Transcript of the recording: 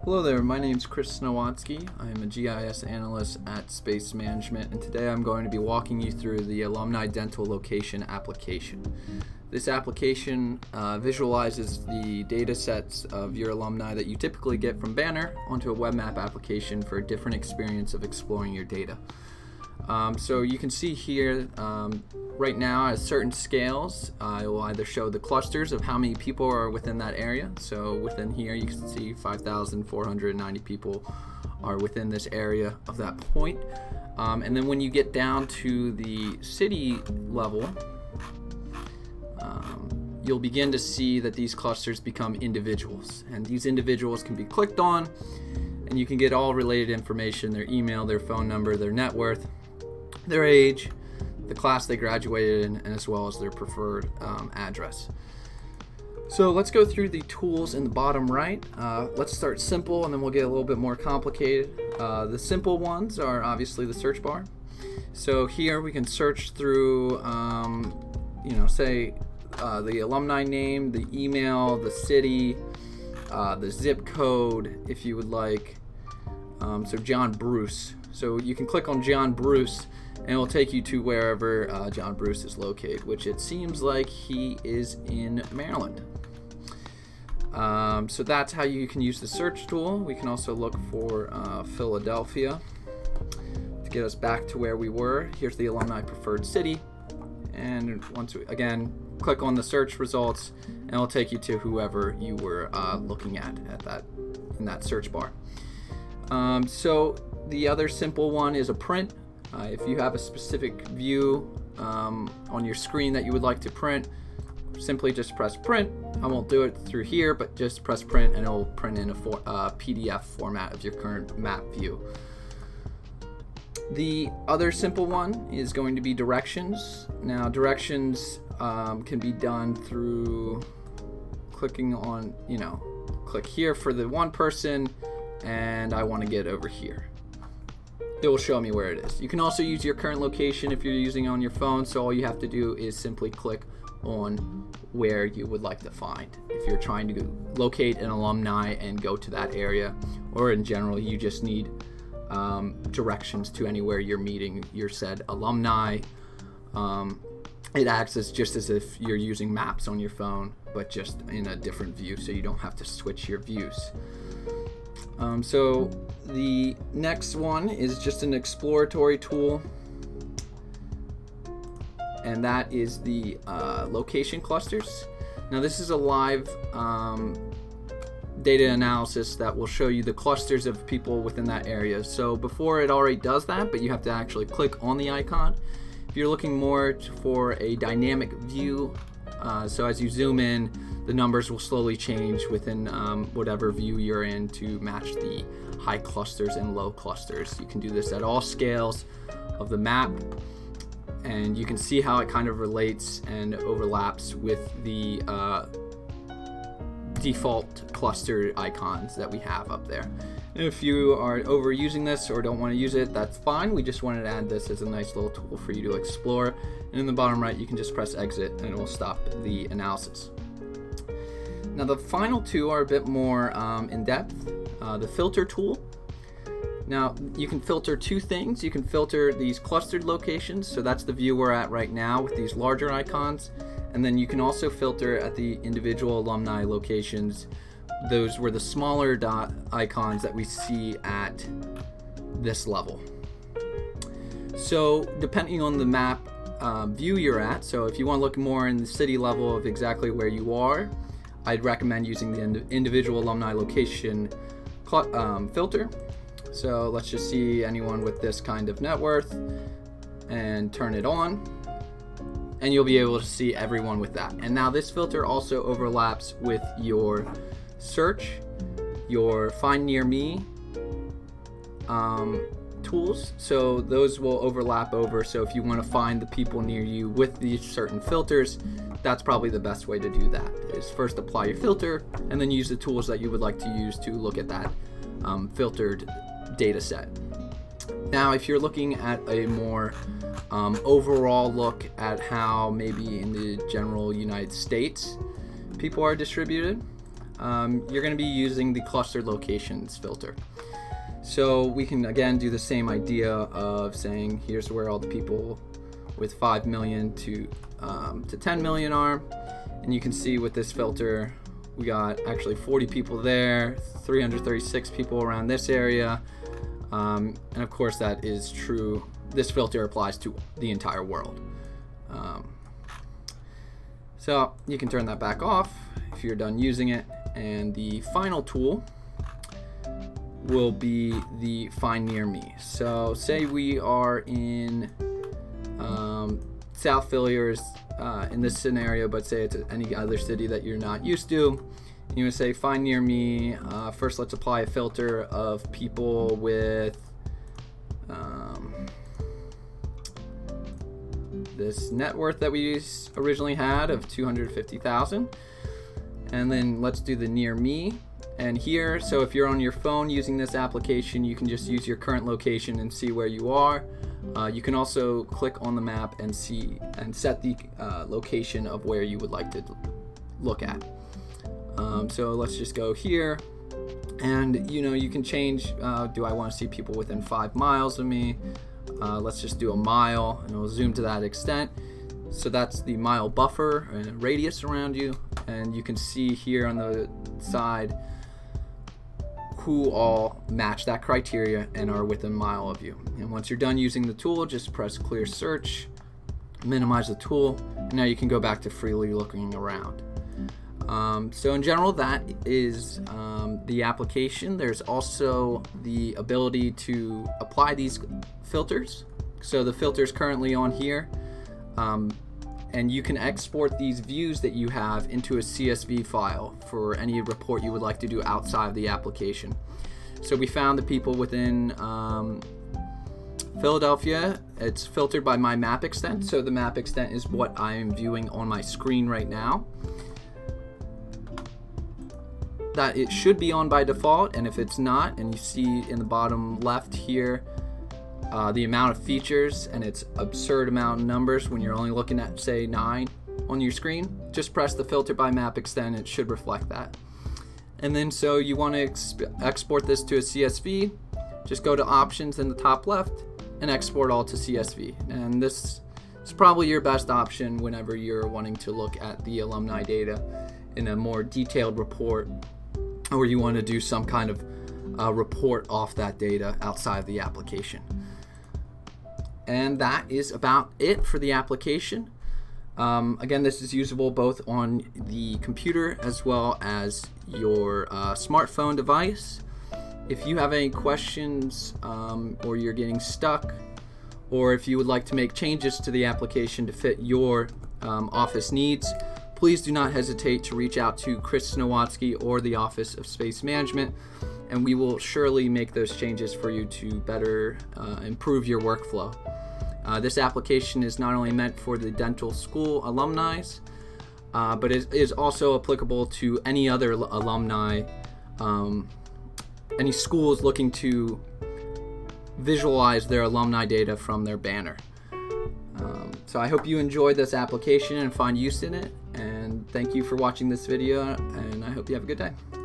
Hello there, my name is Chris Snowatsky. I am a GIS analyst at Space Management, and today I'm going to be walking you through the Alumni Dental Location application. This application visualizes the data sets of your alumni that you typically get from Banner onto a web map application for a different experience of exploring your data. So you can see here right now at certain scales, it will either show the clusters of how many people are within that area. So within here you can see 5,490 people are within this area of that point. And then when you get down to the city level, you'll begin to see that these clusters become individuals. And these individuals can be clicked on, and you can get all related information: their email, their phone number, their net worth, their age, the class they graduated in, and as well as their preferred address. So let's go through the tools in the bottom right. Let's start simple and then we'll get a little bit more complicated. The simple ones are obviously the search bar. So here we can search through, say the alumni name, the email, the city, the zip code if you would like. So John Bruce. So you can click on John Bruce and it will take you to wherever John Bruce is located, which it seems like he is in Maryland. So that's how you can use the search tool. We can also look for Philadelphia to get us back to where we were. Here's the alumni preferred city, and once we again click on the search results, and it'll take you to whoever you were looking at that in that search bar. So the other simple one is a print. If you have a specific view on your screen that you would like to print, simply just press print. I won't do it through here, but just press print and it will print in a PDF format of your current map view. The other simple one is going to be directions. Now directions can be done through clicking on, click here for the one person, and I want to get over here. It will show me where it is. You can also use your current location if you're using it on your phone, so all you have to do is simply click on where you would like to find. If you're trying to locate an alumni and go to that area, or in general you just need directions to anywhere you're meeting your said alumni, it acts as just as if you're using maps on your phone, but just in a different view, so you don't have to switch your views. So the next one is just an exploratory tool, and that is the location clusters. Now this is a live data analysis that will show you the clusters of people within that area. So before, it already does that, but you have to actually click on the icon. If you're looking more for a dynamic view, so as you zoom in, the numbers will slowly change within whatever view you're in to match the high clusters and low clusters. You can do this at all scales of the map, and you can see how it kind of relates and overlaps with the default cluster icons that we have up there. If you are overusing this or don't want to use it, that's fine. We just wanted to add this as a nice little tool for you to explore. And in the bottom right, you can just press exit and it will stop the analysis. Now the final two are a bit more in depth. The filter tool. Now you can filter two things. You can filter these clustered locations, so that's the view we're at right now with these larger icons. And then you can also filter at the individual alumni locations. Those were the smaller dot icons that we see at this level. So depending on the map view you're at, so if you want to look more in the city level of exactly where you are, I'd recommend using the individual alumni location filter. So let's just see anyone with this kind of net worth and turn it on, and you'll be able to see everyone with that. And now this filter also overlaps with your search, your find near me tools, so those will overlap over. So if you want to find the people near you with these certain filters, that's probably the best way to do that, is first apply your filter and then use the tools that you would like to use to look at that filtered data set. Now if you're looking at a more overall look at how maybe in the general United States people are distributed, you're going to be using the clustered locations filter. So we can again do the same idea of saying here's where all the people with 5 million to 10 million are, and you can see with this filter we got actually 40 people there, 336 people around this area, and of course that is true. This filter applies to the entire world. So you can turn that back off if you're done using it, and the final tool will be the Find Near Me. So say we are in South Philly, or in this scenario, but say it's any other city that you're not used to. You would say Find Near Me. First, let's apply a filter of people with this net worth that we originally had of 250,000, and then let's do the Near Me. And here, so if you're on your phone using this application, you can just use your current location and see where you are. You can also click on the map and see and set the location of where you would like to look at. So let's just go here, and you can change. Do I want to see people within 5 miles of me? Let's just do a mile, and we'll zoom to that extent. So that's the mile buffer and radius around you, and you can see here on the side who all match that criteria and are within a mile of you. And once you're done using the tool, just press clear search, minimize the tool, and now you can go back to freely looking around. So in general, that is the application. There's also the ability to apply these filters. So the filter is currently on here, and you can export these views that you have into a CSV file for any report you would like to do outside of the application. So we found the people within Philadelphia. It's filtered by my map extent. So the map extent is what I am viewing on my screen right now. That it should be on by default, and if it's not, and you see in the bottom left here the amount of features, and it's absurd amount of numbers when you're only looking at say 9 on your screen, just press the filter by map extent, it should reflect that. And then so you want to export this to a CSV, just go to options in the top left and export all to CSV. And this is probably your best option whenever you're wanting to look at the alumni data in a more detailed report, or you want to do some kind of report off that data outside of the application. And that is about it for the application. Again, this is usable both on the computer as well as your smartphone device. If you have any questions, or you're getting stuck, or if you would like to make changes to the application to fit your office needs, please do not hesitate to reach out to Chris Snowatsky or the Office of Space Management, and we will surely make those changes for you to better improve your workflow. This application is not only meant for the dental school alumni, but it is also applicable to any other alumni, any schools looking to visualize their alumni data from their banner. So I hope you enjoyed this application and find use in it, and thank you for watching this video, and I hope you have a good day.